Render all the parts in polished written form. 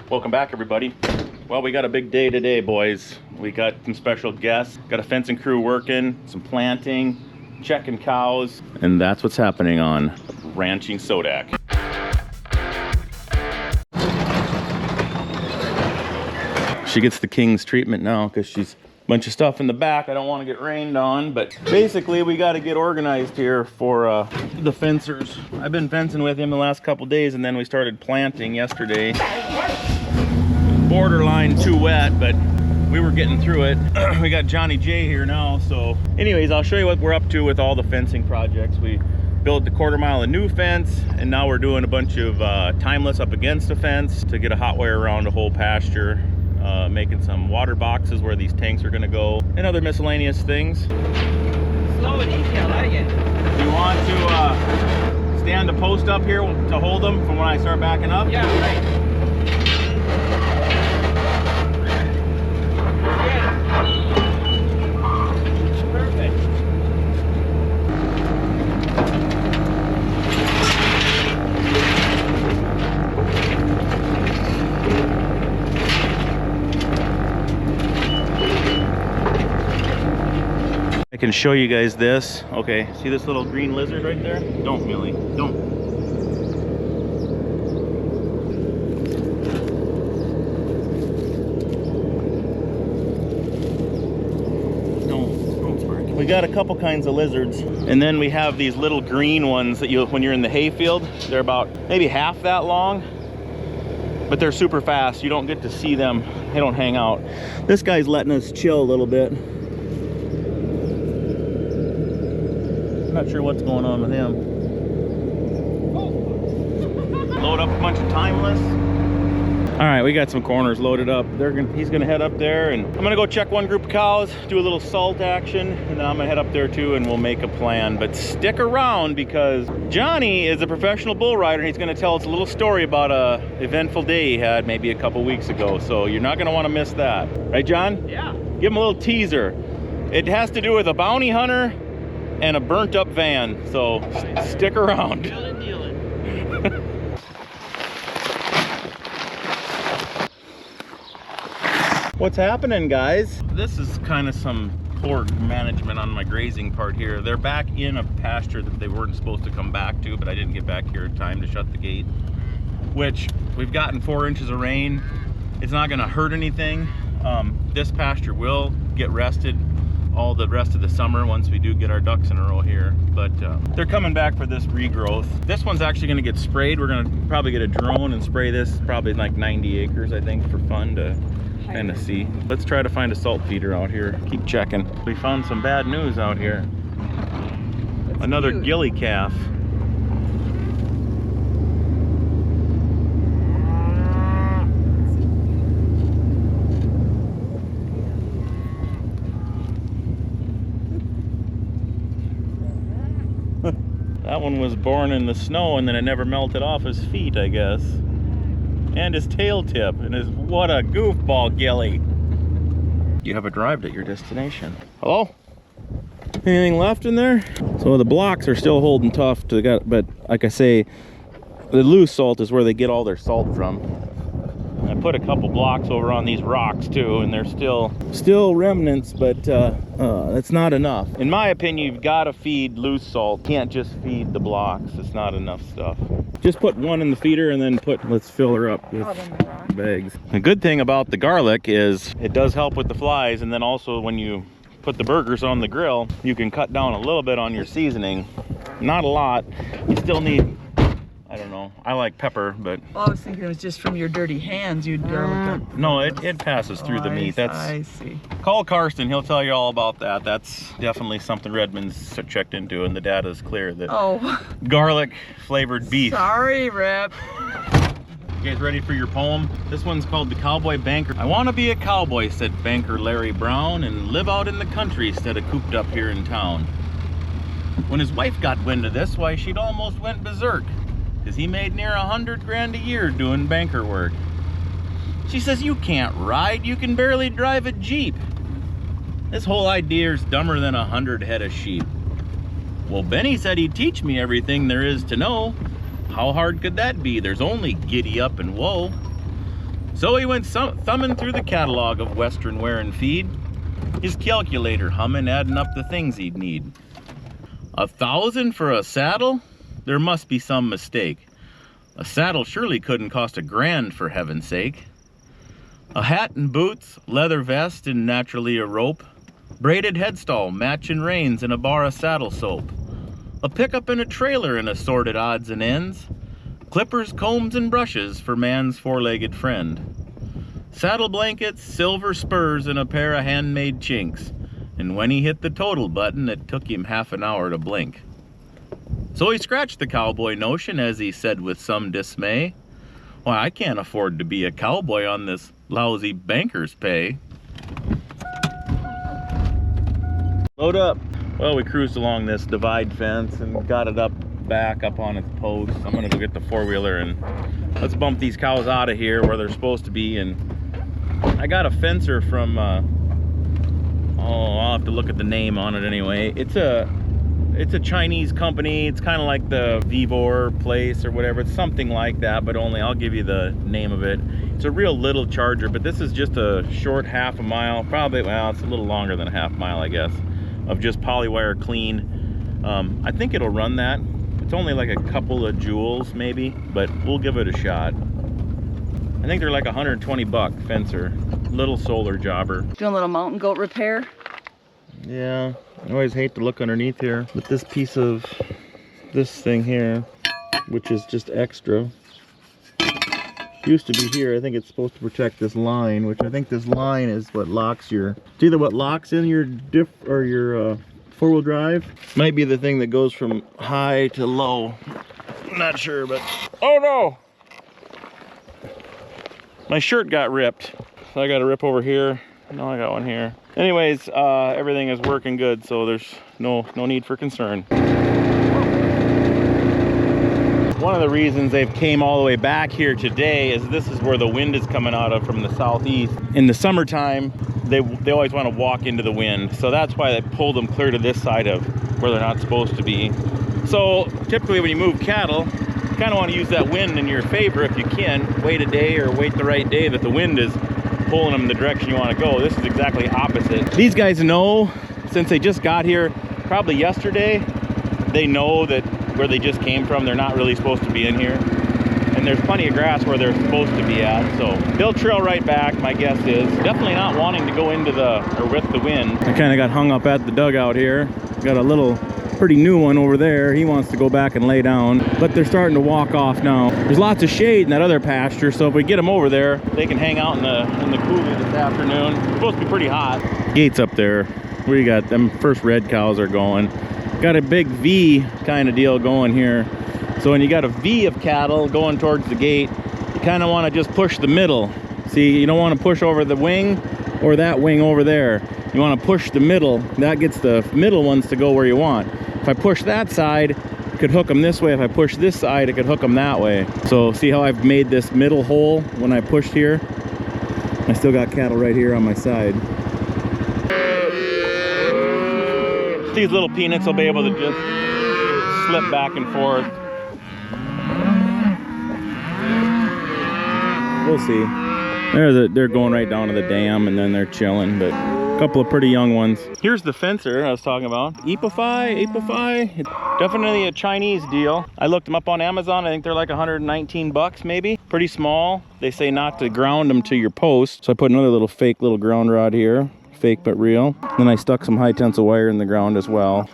Welcome back, everybody. Well, we got a big day today, boys. We got some special guests, got a fencing crew working, some planting, checking cows, and that's what's happening on Ranching Sodak. She gets the king's treatment now because she's a bunch of stuff in the back I don't want to get rained on, but basically we got to get organized here for the fencers. I've been fencing with him the last couple days, and then we started planting yesterday. Borderline too wet, but we were getting through it. We got Johnny J here now, so anyways, I'll show you what we're up to with all the fencing projects. We built a 1/4 mile of new fence, and now we're doing a bunch of timeless up against the fence to get a hot wire around the whole pasture, making some water boxes where these tanks are going to go, and other miscellaneous things. Slow and easy, I like it. You want to stand the post up here to hold them from when I start backing up? Yeah, right. I can show you guys this. Okay, see this little green lizard right there? Don't, Millie, don't. Don't spark. We got a couple kinds of lizards, and then we have these little green ones that when you're in the hayfield, they're about maybe half that long, but they're super fast. You don't get to see them. They don't hang out. This guy's letting us chill a little bit. Not sure what's going on with him. Load up a bunch of timeless. All right, we got some corners loaded up. He's gonna head up there, and I'm gonna go check one group of cows, do a little salt action, and then I'm gonna head up there too, and we'll make a plan. But stick around, because Johnny is a professional bull rider, and he's gonna tell us a little story about a eventful day he had maybe a couple weeks ago. So you're not gonna want to miss that, right, John? Yeah. Give him a little teaser. It has to do with a bounty hunter and a burnt up van, so stick around. Deal it. What's happening, guys? This is kind of some poor management on my grazing part here. They're back in a pasture that they weren't supposed to come back to, but I didn't get back here in time to shut the gate, which we've gotten 4 inches of rain. It's not gonna hurt anything. This pasture will get rested all the rest of the summer once we do get our ducks in a row here, but they're coming back for this regrowth. This one's actually going to get sprayed. We're going to probably get a drone and spray this, probably like 90 acres, I think, for fun to kind of see. Let's try to find a salt feeder out here. Keep checking. We found some bad news out here. That's another cute gilly calf. That one was born in the snow, and then it never melted off his feet, I guess. And his tail tip, and what a goofball gilly. You have arrived at your destination. Hello? Anything left in there? So the blocks are still holding tough, but like I say, the loose salt is where they get all their salt from. I put a couple blocks over on these rocks too, and they're still remnants, but it's not enough. In my opinion, you've got to feed loose salt. You can't just feed the blocks. It's not enough stuff. Just put one in the feeder, and then let's fill her up with bags. The good thing about the garlic is it does help with the flies, and then also when you put the burgers on the grill, you can cut down a little bit on your seasoning. Not a lot. You still need, I don't know, I like pepper, but... Well, I was thinking it was just from your dirty hands you'd garlic up. No, it passes through the meat. I see. Call Karsten, he'll tell you all about that. That's definitely something Redmonds checked into, and the data is clear that garlic flavored beef. Sorry, Rep. You guys ready for your poem? This one's called The Cowboy Banker. I want to be a cowboy, said banker Larry Brown, and live out in the country instead of cooped up here in town. When his wife got wind of this, why, she'd almost went berserk, because he made near 100 grand a year doing banker work. She says, you can't ride, you can barely drive a Jeep. This whole idea is dumber than 100 head of sheep. Well, Benny said he'd teach me everything there is to know. How hard could that be? There's only giddy up and whoa. So he went thumbing through the catalog of Western wear and feed, his calculator humming, adding up the things he'd need. 1,000 for a saddle? There must be some mistake. A saddle surely couldn't cost $1,000 for heaven's sake. A hat and boots, leather vest and naturally a rope, braided headstall, matching reins and a bar of saddle soap, a pickup and a trailer and assorted odds and ends, clippers, combs and brushes for man's four-legged friend, saddle blankets, silver spurs and a pair of handmade chinks. And when he hit the total button, it took him half an hour to blink. So he scratched the cowboy notion as he said with some dismay, "Why, I can't afford to be a cowboy on this lousy banker's pay." Load up. Well, we cruised along this divide fence and got it back up on its post. I'm gonna go get the four-wheeler and let's bump these cows out of here where they're supposed to be. And I got a fencer from, I'll have to look at the name on it anyway. It's a Chinese company. It's kind of like the Vivor place or whatever. It's something like that, but only I'll give you the name of it. It's a real little charger, but this is just a short half a mile, probably, well, it's a little longer than a half mile, I guess, of just polywire clean. I think it'll run that. It's only like a couple of joules maybe, but we'll give it a shot. I think they're like $120 fencer, little solar jobber. Doing a little mountain goat repair. Yeah, I always hate to look underneath here, but this piece of this thing here, which is just extra, used to be here. I think it's supposed to protect this line, which I think this line is what locks your, it's either what locks in your diff or your four-wheel drive. Might be the thing that goes from high to low. I'm not sure, but oh no! My shirt got ripped. So I got a rip over here. No, I got one here. Anyways, everything is working good, so there's no need for concern. One of the reasons they've came all the way back here today is this is where the wind is coming out of from the southeast. In the summertime, they always want to walk into the wind, so that's why they pulled them clear to this side of where they're not supposed to be. So typically when you move cattle, you kind of want to use that wind in your favor if you can. Wait a day or wait the right day that the wind is pulling them in the direction you want to go. This is exactly opposite. These guys know, since they just got here probably yesterday, they know that where they just came from, they're not really supposed to be in here. And there's plenty of grass where they're supposed to be at, so they'll trail right back, my guess is. Definitely not wanting to go into the, or with the wind. I kind of got hung up at the dugout here. Got a little pretty new one over there. He wants to go back and lay down, but they're starting to walk off now. There's lots of shade in that other pasture, so if we get them over there, they can hang out in the coulee this afternoon. It's supposed to be pretty hot. Gates up there. Where you got them first red cows are going. Got a big V kind of deal going here. So when you got a V of cattle going towards the gate, you kind of want to just push the middle. See, you don't want to push over the wing or that wing over there. You want to push the middle. That gets the middle ones to go where you want. If I push that side, I could hook them this way. If I push this side, I could hook them that way. So see how I've made this middle hole when I pushed here? I still got cattle right here on my side. These little peanuts will be able to just slip back and forth. We'll see. They're going right down to the dam and then they're chilling, but a couple of pretty young ones. Here's the fencer I was talking about. Apify. Definitely a Chinese deal. I looked them up on Amazon. I think they're like 119 bucks maybe. Pretty small. They say not to ground them to your post. So I put another little fake little ground rod here. Fake but real. Then I stuck some high tensile wire in the ground as well.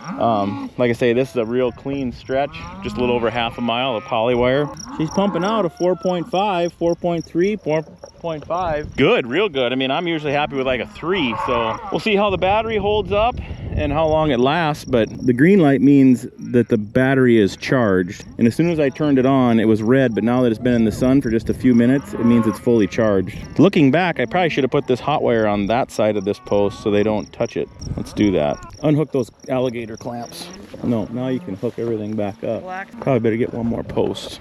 Like I say, this is a real clean stretch, just a little over half a mile of poly wire. She's pumping out a 4.5, 4.3, 4.5. Good, real good. I mean, I'm usually happy with like a 3, so we'll see how the battery holds up and how long it lasts, but the green light means that the battery is charged. And as soon as I turned it on, it was red, but now that it's been in the sun for just a few minutes, it means it's fully charged. Looking back, I probably should have put this hot wire on that side of this post so they don't touch it. Let's do that. Unhook those alligator clamps. No, now you can hook everything back up. Probably better get one more post.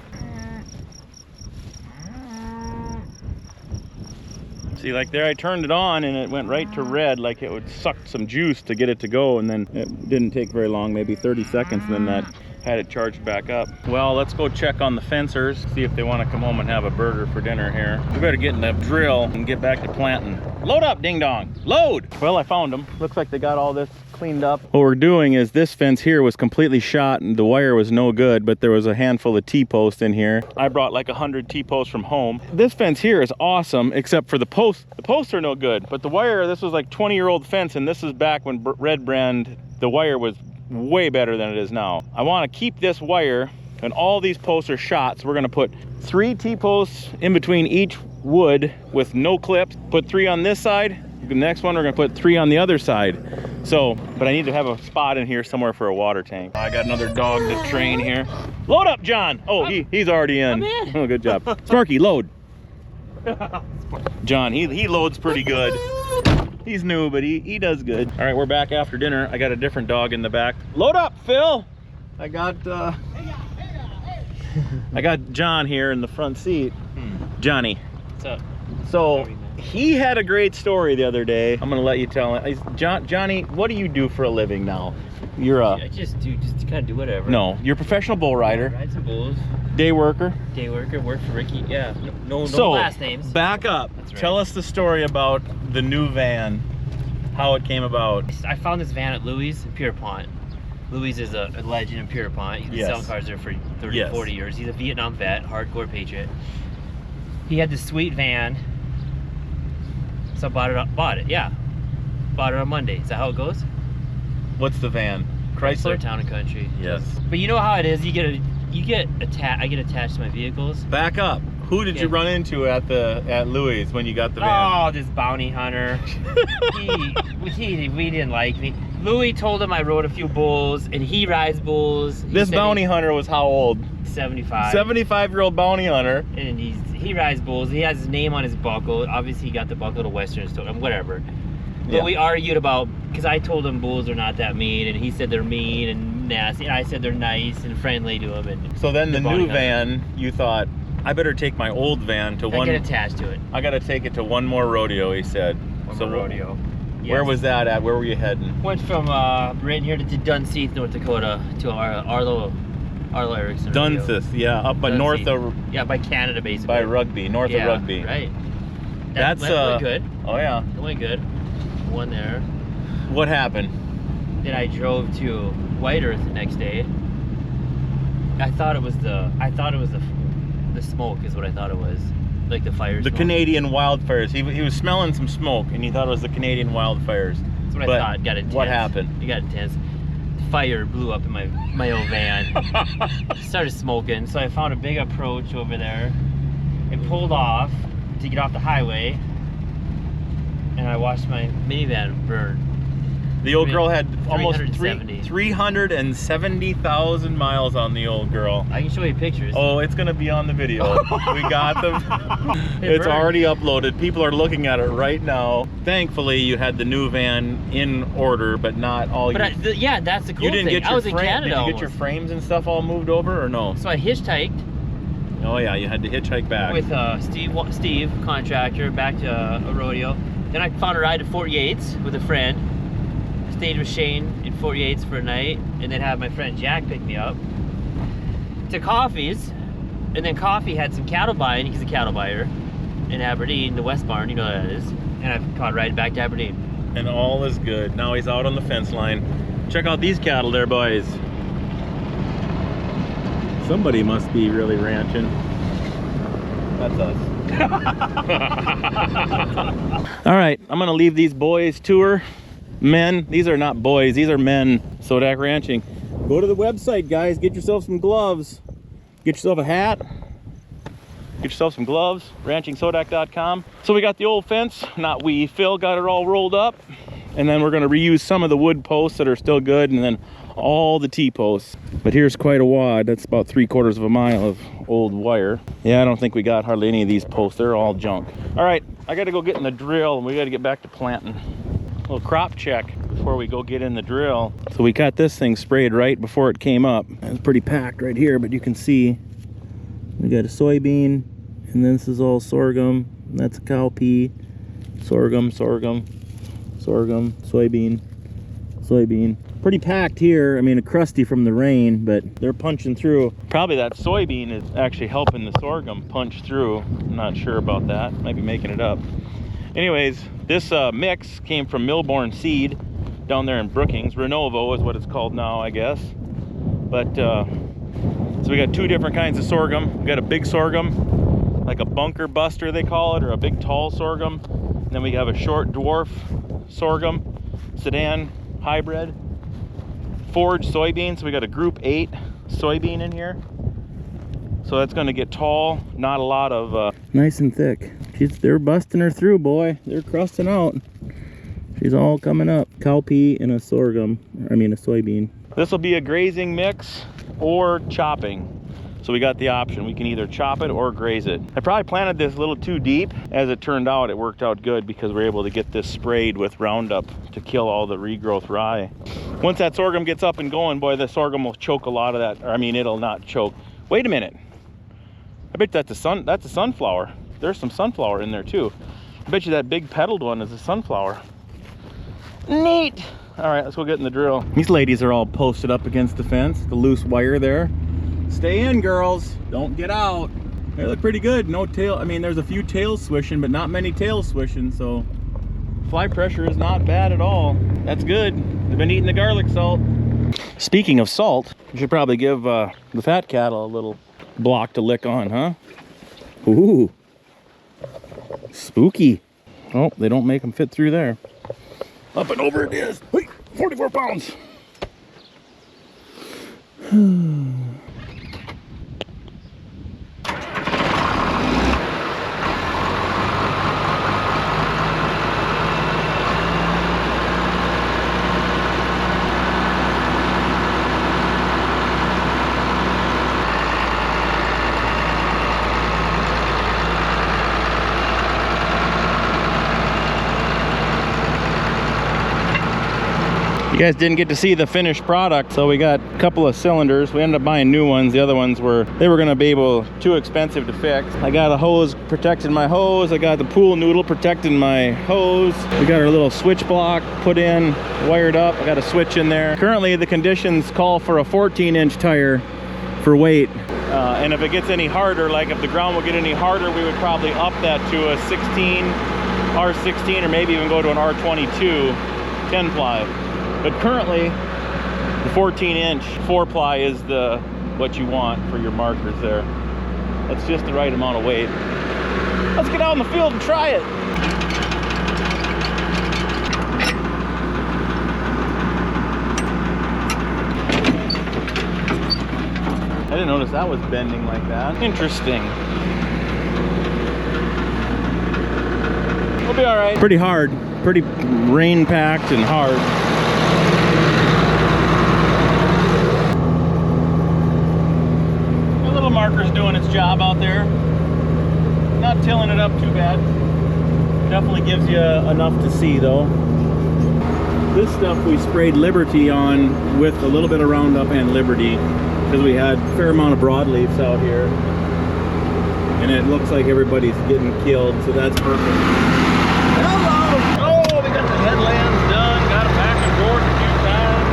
See, like there I turned it on and it went right to red, like it would suck some juice to get it to go, and then it didn't take very long, maybe 30 seconds, and then that had it charged back up. Well, let's go check on the fencers, see if they want to come home and have a burger for dinner here. We better get in the drill and get back to planting. Load up, ding dong, load! Well, I found them. Looks like they got all this cleaned up. What we're doing is this fence here was completely shot and the wire was no good, but there was a handful of T-posts in here. I brought like 100 T-posts from home. This fence here is awesome, except for the posts. The posts are no good, but the wire, this was like 20-year-old fence, and this is back when Red Brand, the wire was way better than it is now. I want to keep this wire, and all these posts are shot, so we're going to put 3 T-posts in between each wood with no clips. Put 3 on this side. The next one we're going to put 3 on the other side. So, but I need to have a spot in here somewhere for a water tank. I got another dog to train here. Load up, John. Oh, he's already in. Oh, good job. Sparky, load. John, he loads pretty good. He's new, but he does good. All right, we're back after dinner. I got a different dog in the back. Load up, Phil. I got John here in the front seat. Johnny. What's up? So he had a great story the other day. I'm gonna let you tell it. Johnny, what do you do for a living now? You're I just kind of do whatever. No, you're a professional bull rider. Ride some bulls. Day worker. Day worker. Work for Ricky. Yeah. No So, last names. Back up. That's right. Tell us the story about the new van, how it came about. I found this van at Louis in Pierpont. Louis is a legend in Pierpont. He's been selling cars there for 30, 40 years. He's a Vietnam vet, hardcore patriot. He had this sweet van. So I bought it, yeah. Bought it on Monday. Is that how it goes? What's the van? Chrysler? Town and Country. Yes. But you know how it is. I get attached to my vehicles. Back up. Who did you run into at Louis when you got the van? Oh, this bounty hunter. We didn't like me. Louis told him I rode a few bulls, and he rides bulls. This bounty hunter was how old? 75. 75-year-old bounty hunter. And he rides bulls. He has his name on his buckle. Obviously, he got the buckle to Western Store and whatever. But we argued about, because I told him bulls are not that mean, and he said they're mean and nasty, and I said they're nice and friendly to him. And so then the new van, you thought, I better take my old van to one. I get attached to it. I got to take it to one more rodeo, he said. One more rodeo. Yes. Where was that at? Where were you heading? Went from Britton here to Dunseith, North Dakota, to Arlo Erickson. Dunseith, yeah, up by north of. Yeah, by Canada, basically. By Rugby, north of Rugby. Right. That went good. Oh yeah. It went good. One there. What happened? Then I drove to White Earth the next day. I thought it was the smoke is what I thought it was. Like the fire smoke. The Canadian wildfires. He was smelling some smoke and he thought it was the Canadian wildfires. That's what I thought. It got intense. What happened? It got intense. Fire blew up in my old van. Started smoking, so I found a big approach over there and pulled off to get off the highway, and I watched my minivan burn. The old girl had almost 370. 370,000 miles on the old girl. I can show you pictures. Oh, it's gonna be on the video. We got them. It's already uploaded. People are looking at it right now. Thankfully, you had the new van in order, but not all. But yeah, that's the cool thing. I was in Canada. Did you get your frames and stuff all moved over, or no? So I hitchhiked. Oh yeah, you had to hitchhike back. With Steve, contractor, back to a rodeo. Then I found a ride to 48s with a friend. Stayed with Shane in 48s for a night, and then had my friend Jack pick me up to Coffee's, and then Coffee had some cattle buying. He's a cattle buyer in Aberdeen, the West Barn, you know what that is. And I caught a ride back to Aberdeen. And all is good. Now he's out on the fence line. Check out these cattle there, boys. Somebody must be really ranching. That's us. All right, I'm gonna leave these boys tour. Men, these are not boys, these are men. Sodak Ranching. Go to the website, guys. Get yourself some gloves. Get yourself a hat. Get yourself some gloves. RanchingSodak.com. So we got the old fence. Not we. Phil got it all rolled up. And then we're going to reuse some of the wood posts that are still good, and then all the T-posts. But here's quite a wad. That's about 3/4 of a mile of old wire. Yeah, I don't think we got hardly any of these posts. They're all junk. All right, I got to go get in the drill, and we got to get back to planting. A little crop check before we go get in the drill. So we got this thing sprayed right before it came up. It's pretty packed right here, but you can see we got a soybean, and then this is all sorghum. And that's a cowpea, sorghum, sorghum, sorghum, soybean, soybean, Pretty packed here. I mean, crusty from the rain, but they're punching through. Probably that soybean is actually helping the sorghum punch through. I'm not sure about that. Might be making it up. Anyways, this mix came from Milborn Seed down there in Brookings. Renovo is what it's called now, I guess. But so we got two different kinds of sorghum. We got a big sorghum, like a bunker buster they call it, or a big tall sorghum. And then we have a short dwarf sorghum, Sedan hybrid, forage soybean. So we got a group 8 soybean in here. So that's going to get tall, not a lot of nice and thick. They're busting her through, boy. They're crusting out. She's all coming up. Cowpea and a sorghum, I mean a soybean. This will be a grazing mix or chopping. So we got the option. We can either chop it or graze it. I probably planted this a little too deep. As it turned out, it worked out good because we're able to get this sprayed with Roundup to kill all the regrowth rye. Once that sorghum gets up and going, boy, the sorghum will choke a lot of that. Or, I mean, it'll not choke. Wait a minute. I bet that's a sunflower. There's some sunflower in there too. I bet you that big petaled one is a sunflower. Neat. All right, let's go get in the drill. These ladies are all posted up against the fence, the loose wire there. Stay in, girls. Don't get out. They look pretty good. No tail. I mean, there's a few tails swishing, but not many tails swishing, so fly pressure is not bad at all. That's good. They've been eating the garlic salt. Speaking of salt, you should probably give the fat cattle a little block to lick on, huh? Ooh. Spooky. Oh, they don't make them fit through there. Up and over it is. Wait, 44 pounds. You guys didn't get to see the finished product, so we got a couple of cylinders. We ended up buying new ones. The other ones were gonna be too expensive to fix. I got a hose protecting my hose. I got the pool noodle protecting my hose. We got our little switch block put in, wired up. I got a switch in there. Currently the conditions call for a 14-inch tire for weight. And if it gets any harder, like if the ground will get any harder, we would probably up that to a 16, R16, or maybe even go to an R22 10 ply. But currently, the 14-inch 4-ply is what you want for your markers there. That's just the right amount of weight. Let's get out in the field and try it. I didn't notice that was bending like that. Interesting. We'll be all right. Pretty hard. Pretty rain-packed and hard. Marker's doing its job out there. Not tilling it up too bad. Definitely gives you enough to see though. This stuff we sprayed Liberty on with a little bit of Roundup and Liberty because we had a fair amount of broadleafs out here. And it looks like everybody's getting killed, so that's perfect. Hello! Oh, we got the headlands done. Got it back and forth a few times.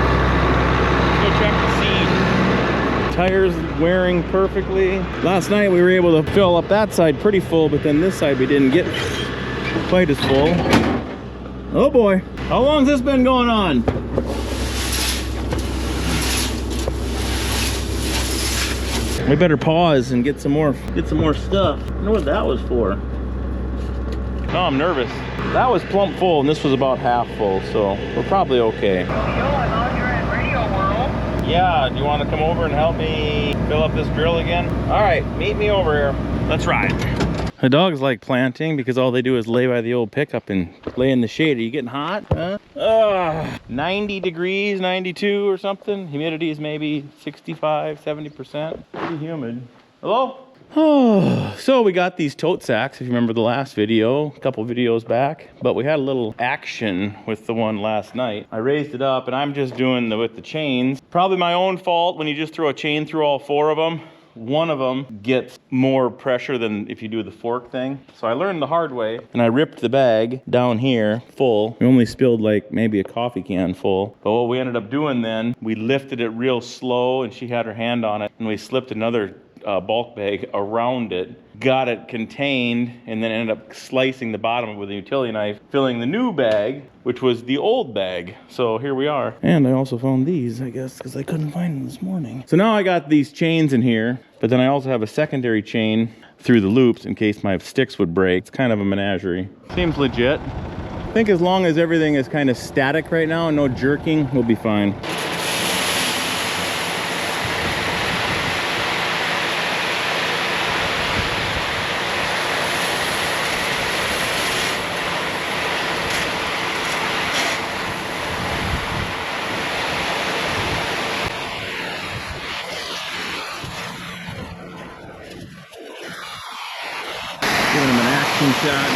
Let's go check the seed. Tires wearing perfectly. Last night we were able to fill up that side pretty full, but then this side we didn't get quite as full. Oh boy, how long's this been going on? We better pause and get some more stuff. I wonder what that was for. No, I'm nervous. That was plump full and this was about half full, so we're probably okay. Yeah, do you want to come over and help me fill up this drill again? All right, meet me over here. Let's ride. The dogs like planting because all they do is lay by the old pickup and lay in the shade. Are you getting hot? Huh? 90 degrees, 92 or something. Humidity is maybe 65, 70%. Pretty humid. Hello? Oh, so we got these tote sacks, if you remember the last video, a couple videos back, but we had a little action with the one last night. I raised it up and I'm just doing with the chains. Probably my own fault when you just throw a chain through all 4 of them. one of them gets more pressure than if you do the fork thing. So I learned the hard way, and I ripped the bag down here full. We only spilled like maybe a coffee can full. But what we ended up doing then, we lifted it real slow, and she had her hand on it, and we slipped another bulk bag around it, got it contained, and then ended up slicing the bottom with a utility knife, filling the new bag, which was the old bag. So here we are. And I also found these, I guess, because I couldn't find them this morning. So now I got these chains in here, but then I also have a secondary chain through the loops in case my sticks would break. It's kind of a menagerie. Seems legit. I think as long as everything is kind of static right now and no jerking, we'll be fine. Giving him an action shot.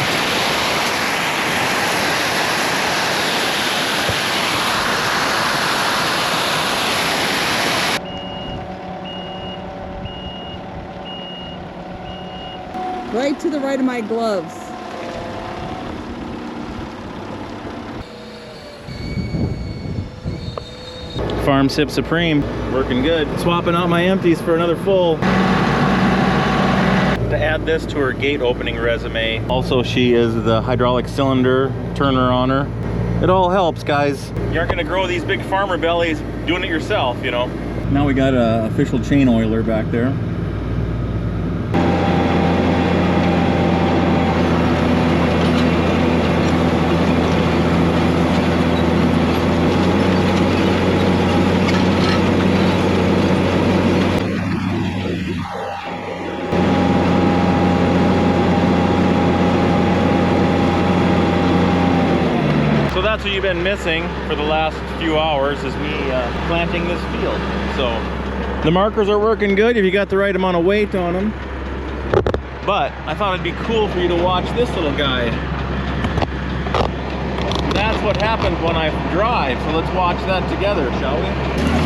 Right to the right of my gloves. Farm Sip Supreme, working good. Swapping out my empties for another full. To add this to her gate opening resume. Also, she is the hydraulic cylinder turner on her. It all helps, guys. You aren't gonna grow these big farmer bellies doing it yourself, you know. Now we got an official chain oiler back there. That's what you've been missing for the last few hours is me planting this field. So the markers are working good if you got the right amount of weight on them. But I thought it'd be cool for you to watch this little guy. That's what happens when I drive. So let's watch that together, shall we?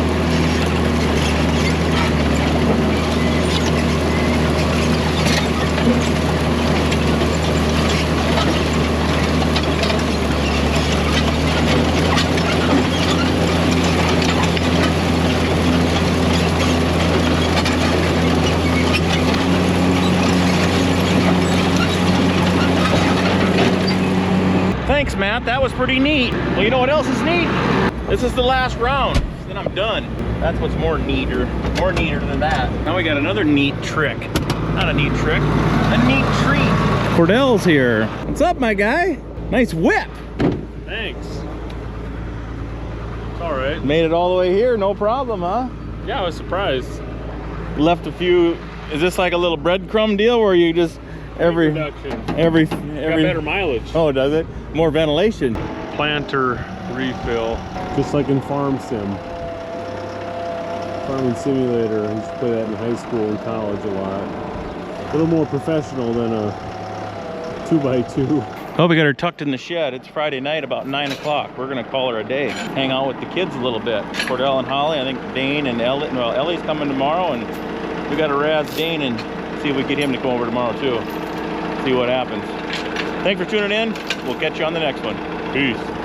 Thanks, Matt. That was pretty neat. Well, you know what else is neat? This is the last round. Then I'm done. That's what's more neater than that. Now we got another neat trick. Not a neat trick, a neat treat. Cordell's here. What's up, my guy? Nice whip. Thanks. It's all right. Made it all the way here, no problem, huh? Yeah, I was surprised. Left a few. Is this like a little breadcrumb deal where you just every Got better mileage. Oh, does it? More ventilation. Planter refill. Just like in Farm Sim. Farming Simulator. I used to play that in high school and college a lot. A little more professional than a 2x2. Oh, we got her tucked in the shed. It's Friday night about 9 o'clock. We're gonna call her a day. Hang out with the kids a little bit. Cordell and Holly, I think Dane and Ellie. Well, Ellie's coming tomorrow, and we got to razz Dane and see if we get him to come over tomorrow too. See what happens. Thanks for tuning in. We'll catch you on the next one. Peace.